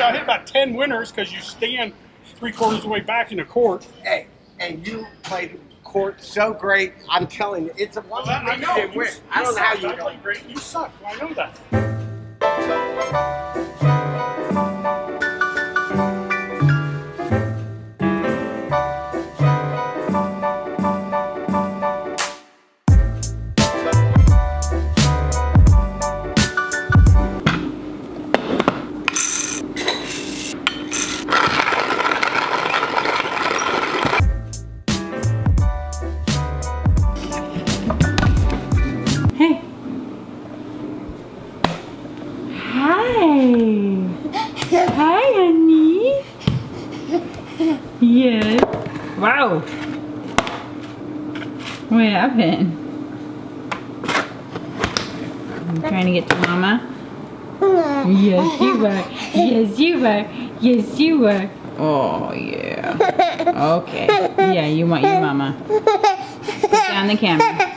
I hit about 10 winners because you stand 3/4 of the way back in the court. Hey, and you played court so great. I'm telling you, it's a one I know. you win. I don't know how you I played great. You suck. Well, I know that. Hey. Hi. Hi, honey. Yes. Wow. What happened? I'm trying to get to Mama. Yes, you are. Yes, you are. Yes, you are. Oh, yeah. Okay. Yeah, you want your Mama. Put down the camera.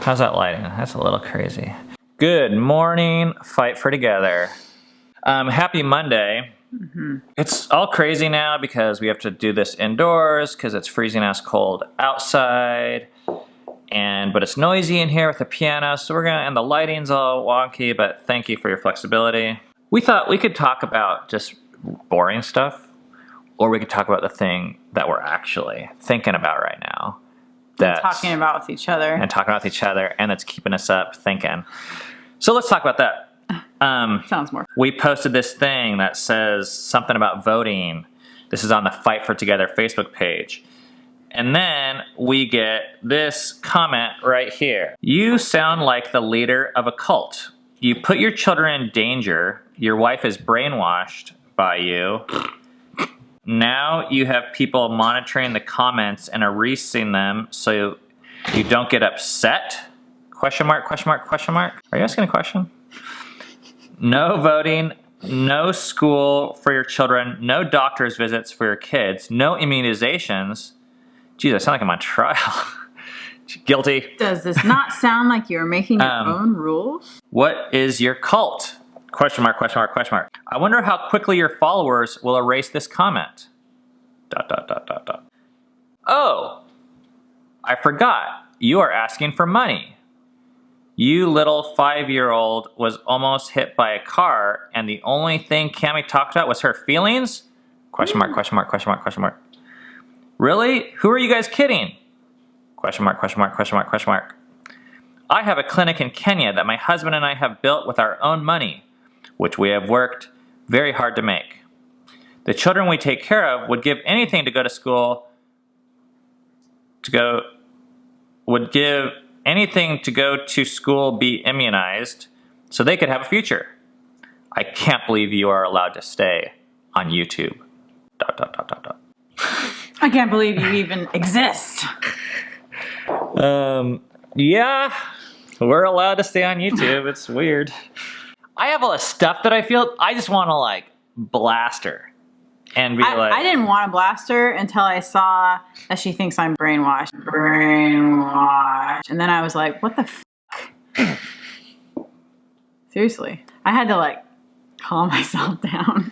How's that lighting? That's a little crazy. Good morning, Fight for Together. Happy Monday. It's all crazy now because we have to do this indoors because it's freezing ass cold outside. But it's noisy in here with the piano, so and the lighting's all wonky, but thank you for your flexibility. We thought we could talk about just boring stuff, or we could talk about the thing that we're actually thinking about right now. Talking about with each other. And talking about with each other, and that's keeping us up thinking. So let's talk about that. Sounds more. We posted this thing that says something about voting. This is on the Fight for Together Facebook page. And then we get this comment right here. You sound like the leader of a cult. You put your children in danger. Your wife is brainwashed by you. Now you have people monitoring the comments and erasing them so you don't get upset? Question mark, question mark, question mark. Are you asking a question? No voting, no school for your children, no doctor's visits for your kids, no immunizations. Geez, I sound like I'm on trial. Guilty. Does this not sound like you're making your own rules? What is your cult? Question mark, question mark, question mark. I wonder how quickly your followers will erase this comment. ... Oh, I forgot. You are asking for money. You little 5-year-old was almost hit by a car, and the only thing Cammie talked about was her feelings? Question mark, question mark, question mark, question mark. Really? Who are you guys kidding? Question mark, question mark, question mark, question mark. I have a clinic in Kenya that my husband and I have built with our own money, which we have worked very hard to make. The children we take care of would give anything to go to school, would give anything to go to school, be immunized, so they could have a future. I can't believe you are allowed to stay on YouTube. ... I can't believe you even exist. Yeah, we're allowed to stay on YouTube. It's weird. I have all this stuff that I feel I just want to like blast her and be like. I didn't want to blast her until I saw that she thinks I'm brainwashed. Brainwashed. And then I was like, what the fuck? Seriously. I had to like calm myself down.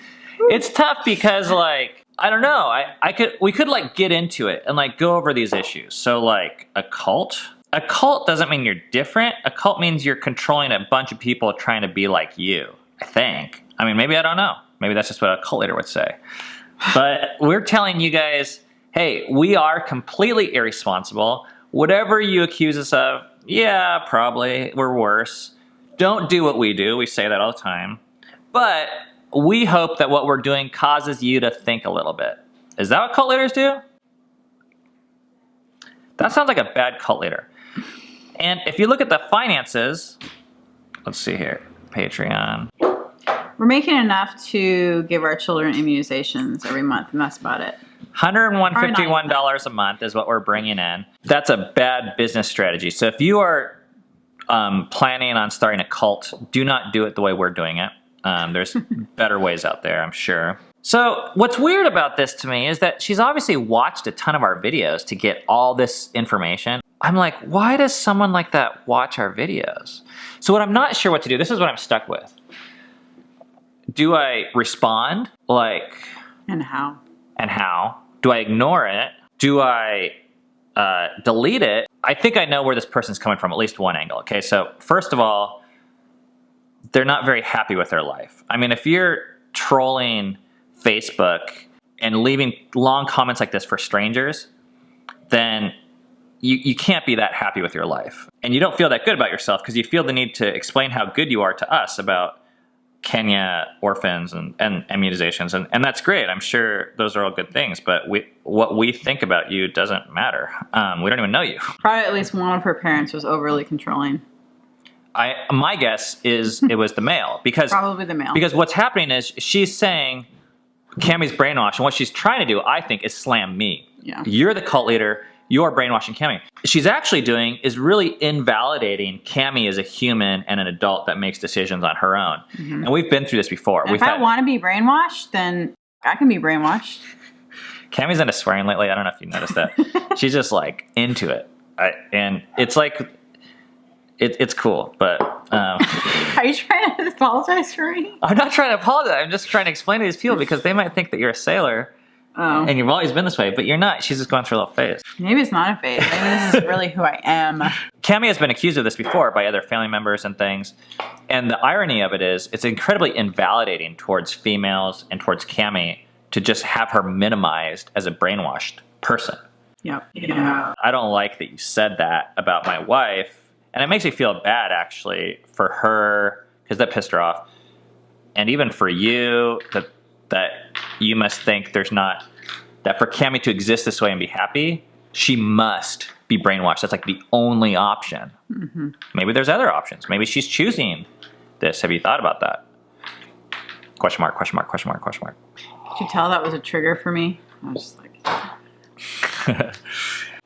It's tough because like, I don't know. We could like get into it and like go over these issues. So like a cult doesn't mean you're different. A cult means you're controlling a bunch of people trying to be like you, I think. I mean, maybe I don't know. Maybe that's just what a cult leader would say. But we're telling you guys, hey, we are completely irresponsible. Whatever you accuse us of, yeah, probably we're worse. Don't do what we do. We say that all the time. But we hope that what we're doing causes you to think a little bit. Is that what cult leaders do? That sounds like a bad cult leader. And if you look at the finances, let's see here, Patreon. We're making enough to give our children immunizations every month, and that's about it. $151 a month is what we're bringing in. That's a bad business strategy. So if you are planning on starting a cult, do not do it the way we're doing it. There's better ways out there, I'm sure. So what's weird about this to me is that she's obviously watched a ton of our videos to get all this information. I'm like, why does someone like that watch our videos? So what I'm not sure what to do, this is what I'm stuck with. Do I respond? Like... And how? And how? Do I ignore it? Do I delete it? I think I know where this person's coming from, at least one angle. Okay, so first of all, they're not very happy with their life. I mean, if you're trolling Facebook and leaving long comments like this for strangers, then you can't be that happy with your life. And you don't feel that good about yourself because you feel the need to explain how good you are to us about Kenya orphans and immunizations. And that's great. I'm sure those are all good things, but what we think about you doesn't matter. We don't even know you. Probably at least one of her parents was overly controlling. My guess is it was the male. Because probably the male. Because what's happening is she's saying Cammie's brainwashed, and what she's trying to do, I think, is slam me. Yeah. You're the cult leader. You're brainwashing Cammie. She's actually doing is really invalidating Cammie as a human and an adult that makes decisions on her own. Mm-hmm. And we've been through this before. If I want to be brainwashed, then I can be brainwashed. Cammie's into swearing lately. I don't know if you noticed that. She's just like into it. And it's like, it's cool, but... Are you trying to apologize for me? I'm not trying to apologize. I'm just trying to explain to these people because they might think that you're a sailor. Oh. And you've always been this way, but you're not. She's just going through a little phase. Maybe it's not a phase. Maybe this is really who I am. Cammie has been accused of this before by other family members and things. And the irony of it is it's incredibly invalidating towards females and towards Cammie to just have her minimized as a brainwashed person. Yep. Yeah. I don't like that you said that about my wife. And it makes me feel bad, actually, for her, because that pissed her off. And even for you, that you must think there's not, that for Cammie to exist this way and be happy, she must be brainwashed. That's like the only option. Mm-hmm. Maybe there's other options. Maybe she's choosing this. Have you thought about that? Question mark, question mark, question mark, question mark. Could you tell that was a trigger for me? I was just like...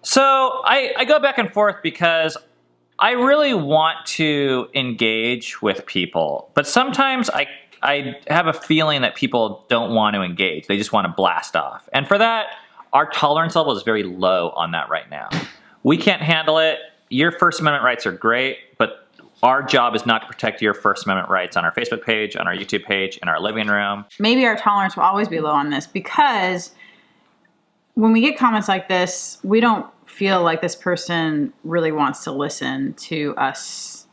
So I go back and forth because I really want to engage with people, but sometimes I have a feeling that people don't want to engage. They just want to blast off. And for that, our tolerance level is very low on that right now. We can't handle it. Your First Amendment rights are great, but our job is not to protect your First Amendment rights on our Facebook page, on our YouTube page, in our living room. Maybe our tolerance will always be low on this because when we get comments like this, we don't feel like this person really wants to listen to us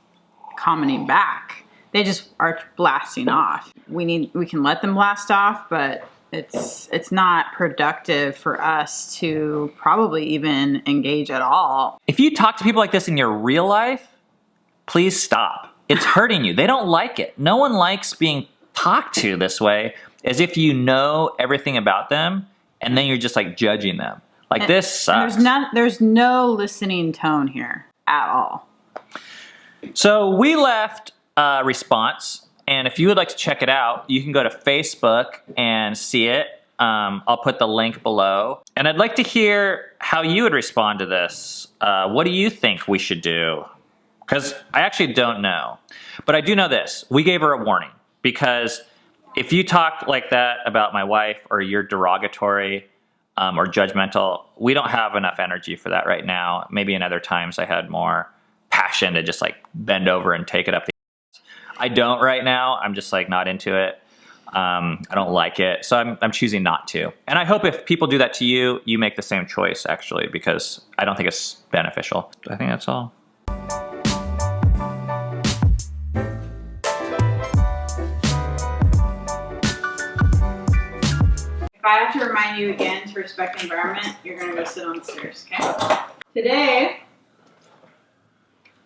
commenting back. They just are blasting off. We can let them blast off, but it's not productive for us to probably even engage at all. If you talk to people like this in your real life, please stop. It's hurting you. They don't like it. No one likes being talked to this way, as if you know everything about them, and then you're just like judging them. Like, this sucks. There's no listening tone here at all. So we left a response, and if you would like to check it out, you can go to Facebook and see it. I'll put the link below. And I'd like to hear how you would respond to this. What do you think we should do? Because I actually don't know. But I do know this. We gave her a warning. Because if you talk like that about my wife, or you're derogatory or judgmental, we don't have enough energy for that right now. Maybe in other times I had more passion to just like bend over and take it up the I don't right now. I'm just like not into it. I don't like it. So I'm choosing not to. And I hope if people do that to you, you make the same choice, actually, because I don't think it's beneficial. I think that's all. If I have to remind you again to respect the environment, you're going to go sit on the stairs, okay? Today,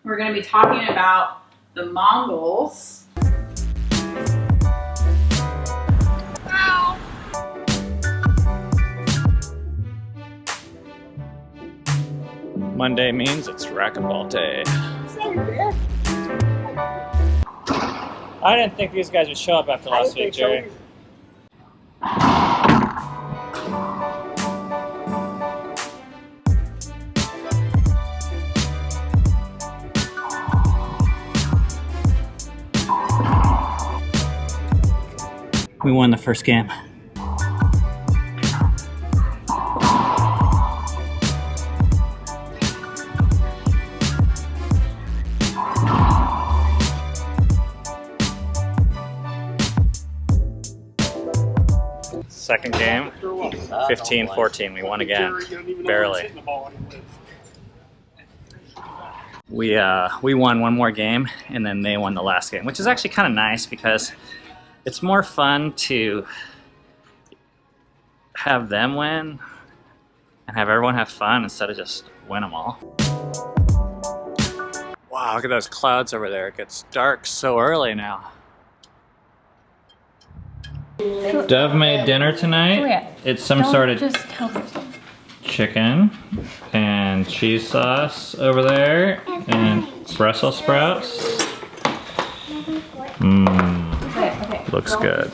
we're going to be talking about the Mongols. Monday means it's Racquetball day. I didn't think these guys would show up after last week, Jerry. We won the first game. Second game, 15-14. We won again, barely. We won one more game, and then they won the last game, which is actually kind of nice because it's more fun to have them win and have everyone have fun instead of just win them all. Wow, look at those clouds over there. It gets dark so early now. Dove made dinner tonight. Oh, yeah. It's some sort of just tell her. chicken and cheese sauce over there and Brussels sprouts. Mmm, looks good.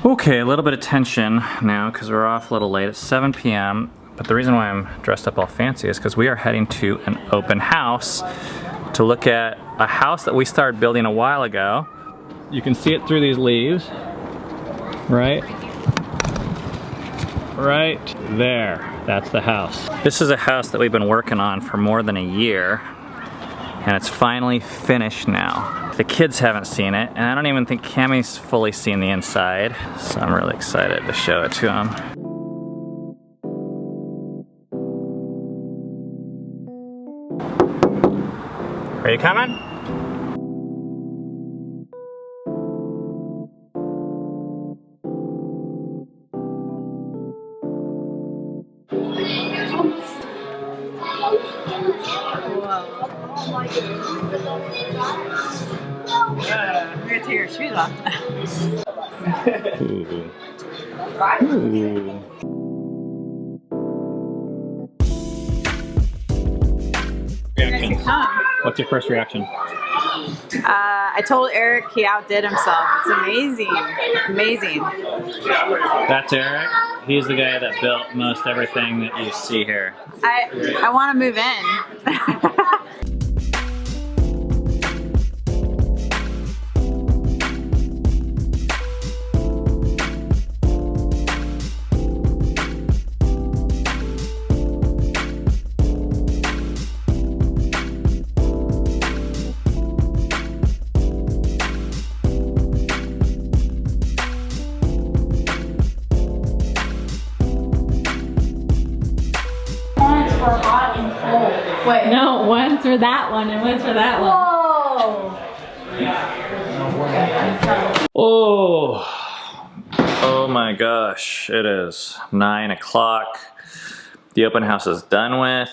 Okay, a little bit of tension now because we're off a little late. It's 7 p.m. But the reason why I'm dressed up all fancy is because we are heading to an open house to look at a house that we started building a while ago. You can see it through these leaves, right? Right there, that's the house. This is a house that we've been working on for more than a year, and it's finally finished now. The kids haven't seen it, and I don't even think Cammie's fully seen the inside, so I'm really excited to show it to them. Are you coming? I'm gonna take your shoes off. Ooh. Ooh. Reaction. What's your first reaction? I told Eric he outdid himself. It's amazing. Amazing. That's Eric. He's the guy that built most everything that you see here. I want to move in. Wait, no, one's for that one and one's for that one. Whoa! Oh my gosh, it is 9 o'clock. The open house is done with.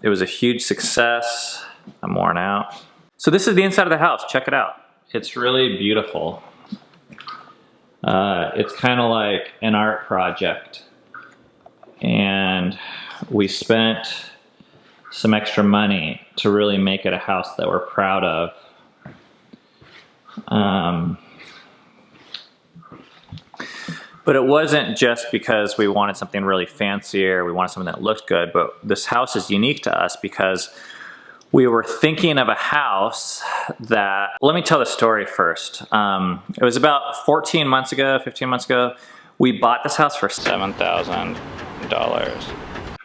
It was a huge success. I'm worn out. So this is the inside of the house. Check it out. It's really beautiful. It's kind of like an art project. And we spent some extra money to really make it a house that we're proud of. But it wasn't just because we wanted something really fancier, we wanted something that looked good, but this house is unique to us because we were thinking of a house that, let me tell the story first. It was about 15 months ago, we bought this house for $7,000.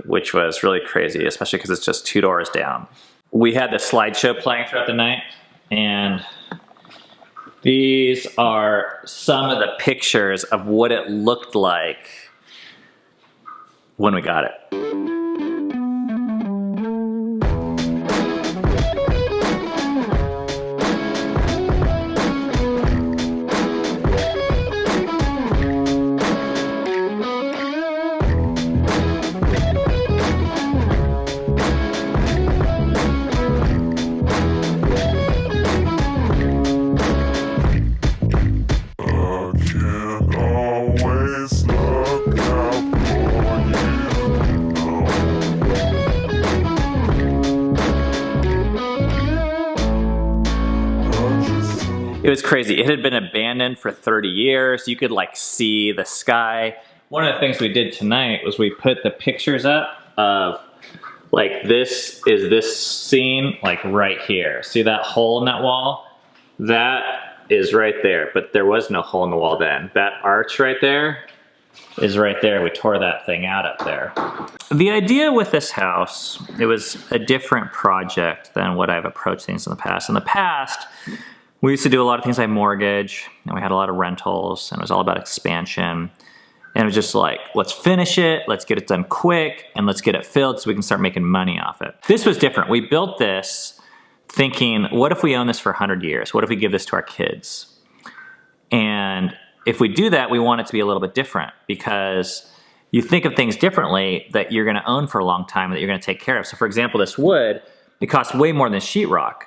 Which was really crazy, especially because it's just 2 doors down. We had the slideshow playing throughout the night, and these are some of the pictures of what it looked like when we got it. It was crazy. It had been abandoned for 30 years. You could like see the sky. One of the things we did tonight was we put the pictures up of like this is this scene like right here. See that hole in that wall? That is right there, but there was no hole in the wall then. That arch right there is right there. We tore that thing out up there. The idea with this house, it was a different project than what I've approached things in the past. In the past, We used to do a lot of things like mortgage, and we had a lot of rentals, and it was all about expansion. And it was just like, let's finish it, let's get it done quick, and let's get it filled so we can start making money off it. This was different. We built this thinking, what if we own this for 100 years? What if we give this to our kids? And if we do that, we want it to be a little bit different, because you think of things differently that you're gonna own for a long time, that you're gonna take care of. So for example, this wood, it costs way more than sheetrock.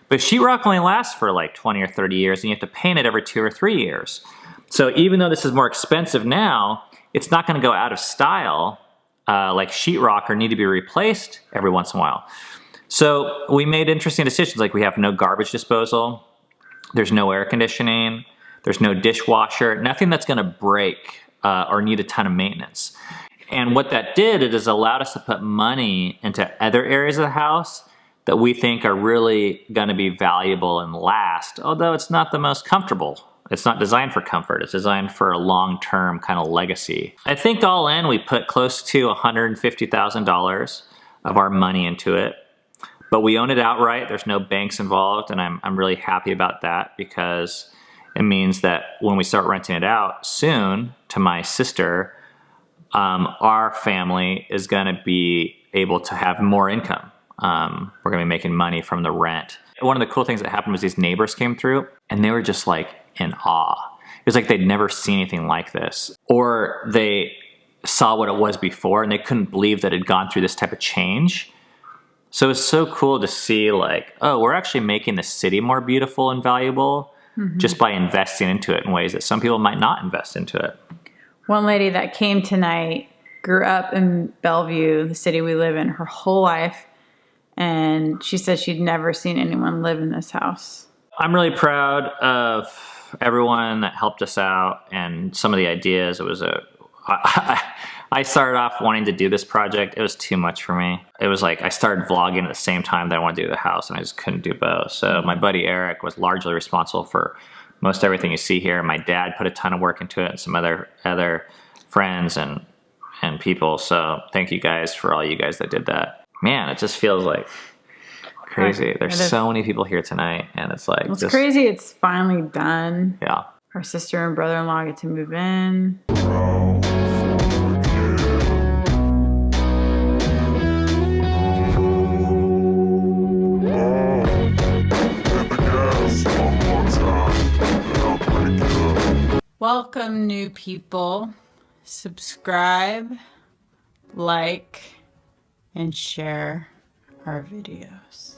But sheetrock only lasts for like 20 or 30 years, and you have to paint it every 2 or 3 years. So even though this is more expensive now, it's not gonna go out of style like sheetrock or need to be replaced every once in a while. So we made interesting decisions, like we have no garbage disposal, there's no air conditioning, there's no dishwasher, nothing that's gonna break or need a ton of maintenance. And what that did, it has allowed us to put money into other areas of the house that we think are really gonna be valuable and last, although it's not the most comfortable. It's not designed for comfort, it's designed for a long-term kind of legacy. I think all in, we put close to $150,000 of our money into it, but we own it outright, there's no banks involved, and I'm really happy about that, because it means that when we start renting it out soon to my sister, our family is gonna be able to have more income. We're gonna be making money from the rent. One of the cool things that happened was these neighbors came through, and they were just like in awe. It was like they'd never seen anything like this. Or they saw what it was before, and they couldn't believe that it had gone through this type of change. So it's so cool to see, like, oh, we're actually making the city more beautiful and valuable just by investing into it in ways that some people might not invest into it. One lady that came tonight grew up in Bellevue, the city we live in, her whole life. And she said she'd never seen anyone live in this house. I'm really proud of everyone that helped us out and some of the ideas. It was I started off wanting to do this project. It was too much for me. It was like I started vlogging at the same time that I wanted to do the house, and I just couldn't do both. So my buddy Eric was largely responsible for most everything you see here. My dad put a ton of work into it, and some other friends and people. So thank you guys for all you guys that did that. Man, it just feels like crazy. There's so many people here tonight, and it's like... It's crazy it's finally done. Yeah. Our sister and brother-in-law get to move in. Welcome, new people. Subscribe, like, and share our videos.